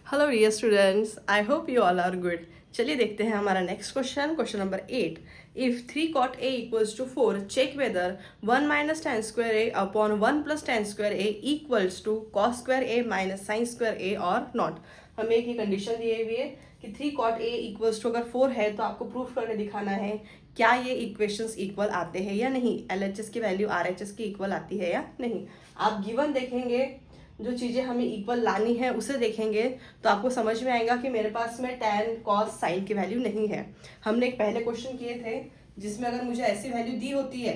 Hello dear students, I hope you all are good. चलिए देखते हैं हमारा next question number 8। If 3 cot a equals to 4, check whether 1 minus tan square a upon 1 plus tan square a equals to cos square a minus sin square a और not. हमें एक ही condition दी हुई है कि 3 cot a इक्वल्स टू अगर 4 है तो आपको प्रूफ करके दिखाना है क्या ये इक्वेशंस इक्वल आते हैं या नहीं, LHS की वैल्यू RHS की इक्वल आती है या नहीं। आप गिवन देखेंगे, जो चीज़ें हमें इक्वल लानी है उसे देखेंगे तो आपको समझ में आएगा कि मेरे पास में tan cos sin की वैल्यू नहीं है। हमने एक पहले क्वेश्चन किए थे जिसमें अगर मुझे ऐसी वैल्यू दी होती है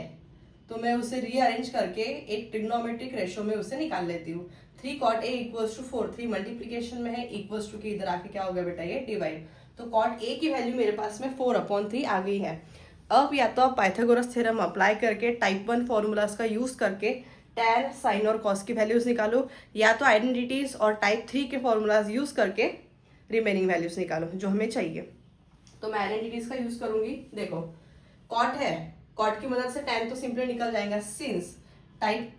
तो मैं उसे रीअरेंज करके एक ट्रिग्नोमेट्रिक रेशो में उसे निकाल लेती हूँ। 3 cot a equals to 4, 3 multiplication में है, इक्वल्स टू के इधर आके क्या हो गया बेटा, ये डिवाइड। तो cot a की वैल्यू मेरे पास में 4/3 आ गई है। अब या तो आप पाइथागोरस थ्योरम अप्लाई करके टाइप 1 फॉर्मूलाज का यूज करके टैन साइन और कॉस की वैल्यूज निकालो, या तो आइडेंटिटीज और टाइप 3 के फॉर्मूलाज यूज करके रिमेनिंग वैल्यूज निकालो जो हमें चाहिए। तो मैं आइडेंटिटीज का यूज करूंगी। देखो कॉट है, कॉट की मदद से टैन तो सिंपली निकल जाएगा, सिंस टाइप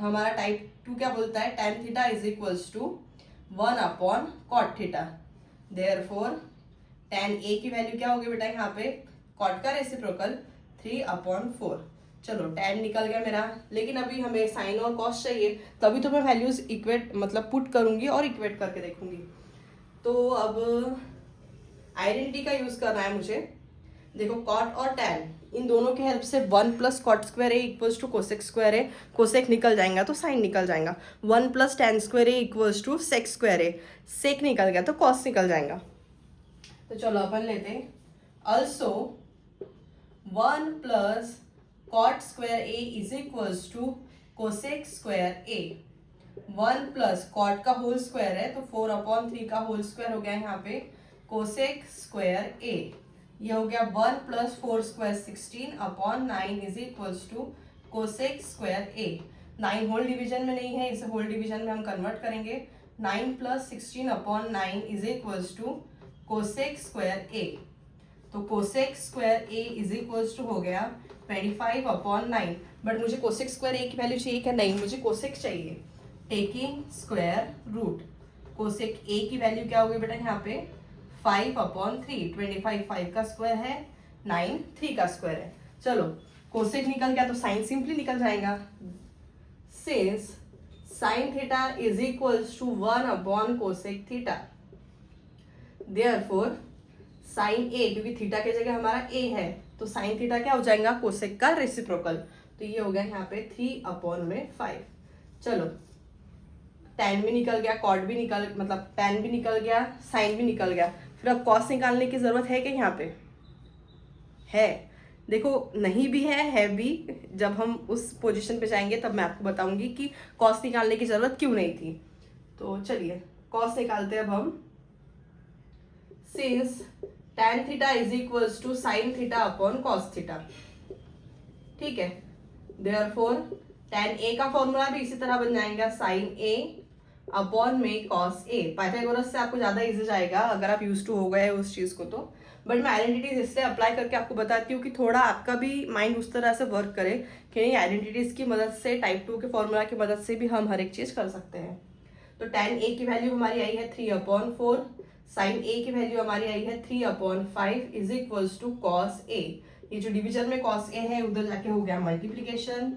हमारा टाइप 2 क्या बोलता है, tan theta is equals to 1/cot theta. Therefore tan A की वैल्यू क्या होगी बेटा, यहाँ पे कॉट का रेसिप्रोकल 3/4। चलो टैन निकल गया मेरा, लेकिन अभी हमें साइन और कॉस चाहिए, तभी तो मैं वैल्यूज इक्वेट मतलब पुट करूंगी और इक्वेट करके देखूंगी। तो अब आइडेंटिटी का यूज करना है मुझे। देखो कॉट और टैन इन दोनों की हेल्प से 1 plus cot square A equals to cosec square A, cosec निकल जाएगा तो साइन निकल जाएगा। 1 plus tan square A equals to sec square A, sec निकल गया तो कॉस निकल जाएगा। तो चलो अपन लेते हैं also 1 plus cot square a is equals to cosec square a। 1 plus cot का होल स्क्वायर है तो 4/3 का होल स्क्वायर हो गया यहाँ पे कोसेक स्क्वायर a। ये हो गया 1 plus 4 square 16/9 is equals to cosec square a। 9 whole division में नहीं है, इसे होल डिवीजन में हम कन्वर्ट करेंगे। 9 plus 16/9 is equals to cosec square a। तो cosec square a is equals to हो गया 25/9। बट मुझे कोसेक स्क्वायर a की वैल्यू चाहिए क्या, नहीं, मुझे कोसेक चाहिए। Taking square root, cosec a की वैल्यू क्या होगी बेटा, यहाँ पे 5/3। 25 5 का स्क्वायर है, 9 3 का स्क्वायर है। चलो कोसेक निकल गया तो साइन सिंपली निकल जाएगा। Since sine theta is equals to 1/कोसेक थीटा, देयरफॉर साइन ए, क्योंकि थीटा की जगह हमारा ए है तो साइन थीटा क्या हो जाएगा, कोसेक का रेसिप्रोकल। तो ये हो गया यहाँ पे 3/5। चलो टैन भी निकल गया, कॉट भी निकल मतलब टैन भी निकल गया, साइन भी निकल गया। फिर अब कॉस निकालने की जरूरत है क्या, यहाँ पे है। देखो नहीं भी है भी। जब हम उस पोजीशन पे जाएंगे तब मैं आपको बताऊंगी कि कॉस निकालने की जरूरत क्यों नहीं थी। तो चलिए कॉस निकालते हैं अब हम। Since tan theta is equals to sine theta upon cos theta, ठीक है। देयरफॉर tan a का फॉर्मूला भी इसी तरह बन जाएगा, साइन a अपॉन में कॉस a। पाइथागोरस से आपको ज्यादा इजी जाएगा अगर आप यूज टू हो गए उस चीज को तो। बट मैं आइडेंटिटीज इसलिए अप्लाई करके आपको बताती हूँ कि थोड़ा आपका भी माइंड उस तरह से वर्क करे कि नहीं, आइडेंटिटीज की मदद से, टाइप 2 के फॉर्मूला की मदद से भी हम हर एक चीज कर सकते हैं। तो tan a की वैल्यू हमारी आई है 3/4, साइन a की वैल्यू हमारी आई है 3/5 is equals to cos a। ये जो डिवीजन में कॉस a है उधर जाके हो गया मल्टीप्लीकेशन,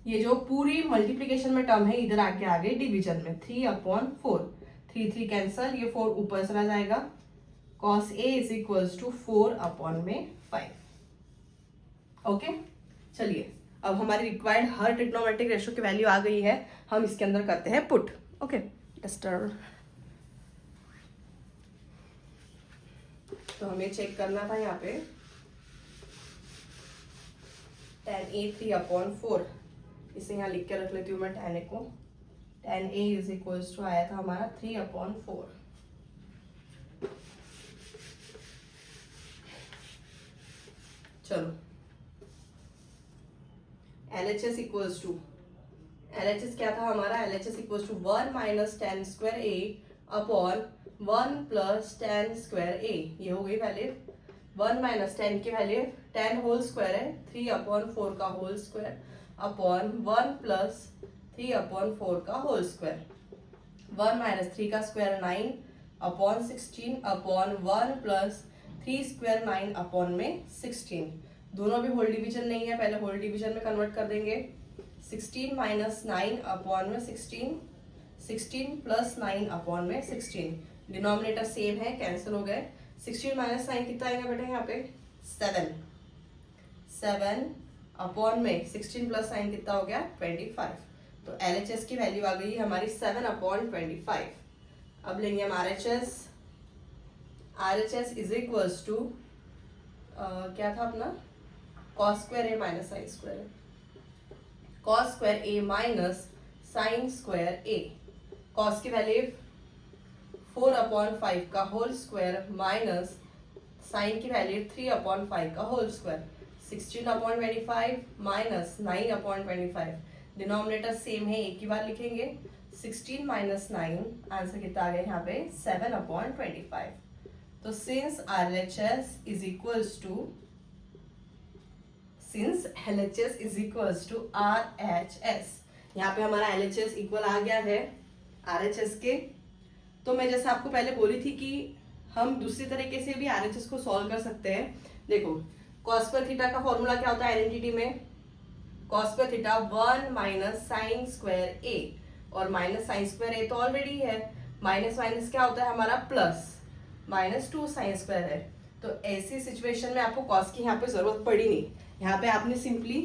ये जो पूरी मल्टीप्लीकेशन में टर्म है इधर आके आ गई डिवीजन में 3/4। 3 3 कैंसल, ये 4 ऊपर चला जाएगा। Cos a is equals to 4/5। Okay चलिए अब हमारी रिक्वायर्ड हर ट्रिग्नोमेट्रिक रेशियो की वैल्यू आ गई है, हम इसके अंदर करते हैं पुट। ओके डस्टर, तो हमें चेक करना था यहाँ पे tan a 3/4, इसे यहाँ लिख के रख लेती हूँ मैं tan a को। tan a is equals to आया था हमारा 3/4। चलो LHS इक्वल्स टू, LHS क्या था हमारा, LHS equals to 1 minus tan square a upon 1 plus tan square a। ये हो गई वैल्यू 1 माइनस tan की वैल्यू tan होल स्क्वायर है 3/4 का होल स्क्वायर अपॉन 1 प्लस 3/4 का होल स्क्वायर। 1 माइनस 3 का square 9 upon 16 upon 1 plus 3 square 9 upon में 16। दोनों भी होल डिवीजन नहीं है, पहले होल डिवीजन में कन्वर्ट कर देंगे। 16 माइनस 9 अपॉन में 16, 16 प्लस 9 अपॉन में 16। डिनोमिनेटर सेम है, कैंसिल हो गए। 16 माइनस 9 कितना आएगा बेटा यहाँ पे 7, 7 अपॉन में 16 प्लस 9 कितना हो गया 25। तो LHS की वैल्यू आ गई हमारी 7 अपॉन 25। अब लेंगे हम RHS। RHS is equals to क्या था अपना cos square A minus sine square, cos square A minus sine square A. cos की वैल्यू 4 अपॉन 5 का होल स्क्वायर माइनस साइन की वैल्यू 3 अपॉन 5 का whole square. 16 upon 25 minus 9 upon 25। Denominator same है, एक ही बार लिखेंगे। 16 माइनस 9 आंसर कितना आ गया यहाँ पे 7 अपॉन 25। तो since LHS is equals to RHS, यहाँ पे हमारा LHS इक्वल आ गया है RHS के। तो मैं जैसे आपको पहले बोली थी कि हम दूसरी तरीके से भी RHS को सॉल्व कर सकते हैं। देखो cos स्क्वायर थीटा का फॉर्मूला क्या होता है आइडेंटिटी में, cos square theta 1 minus sine square A, और माइनस साइन स्क्वायर ए तो ऑलरेडी है। माइनस माइनस क्या होता है हमारा प्लस, -2 साइन स्क्वायर है। तो ऐसी सिचुएशन में आपको cos की यहाँ पे जरूरत पड़ी नहीं। यहाँ पे आपने सिंपली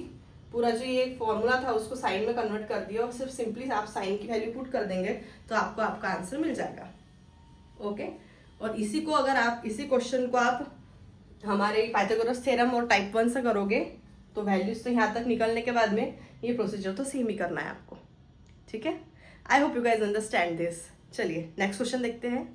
पूरा जो ये फॉर्मूला था उसको साइन में कन्वर्ट कर दिया और सिर्फ सिंपली आप साइन की वैल्यू पुट कर देंगे तो आपको आपका आंसर मिल जाएगा। ओके, और इसी को अगर आप इसी क्वेश्चन को आप हमारे पाइथागोरस थ्योरम और टाइप 1 से करोगे तो वैल्यूज तो यहाँ तक निकलने के बाद में ये प्रोसीजर तो सेम ही करना है आपको। ठीक है, आई hope you guys understand this. चलिए नेक्स्ट क्वेश्चन देखते हैं।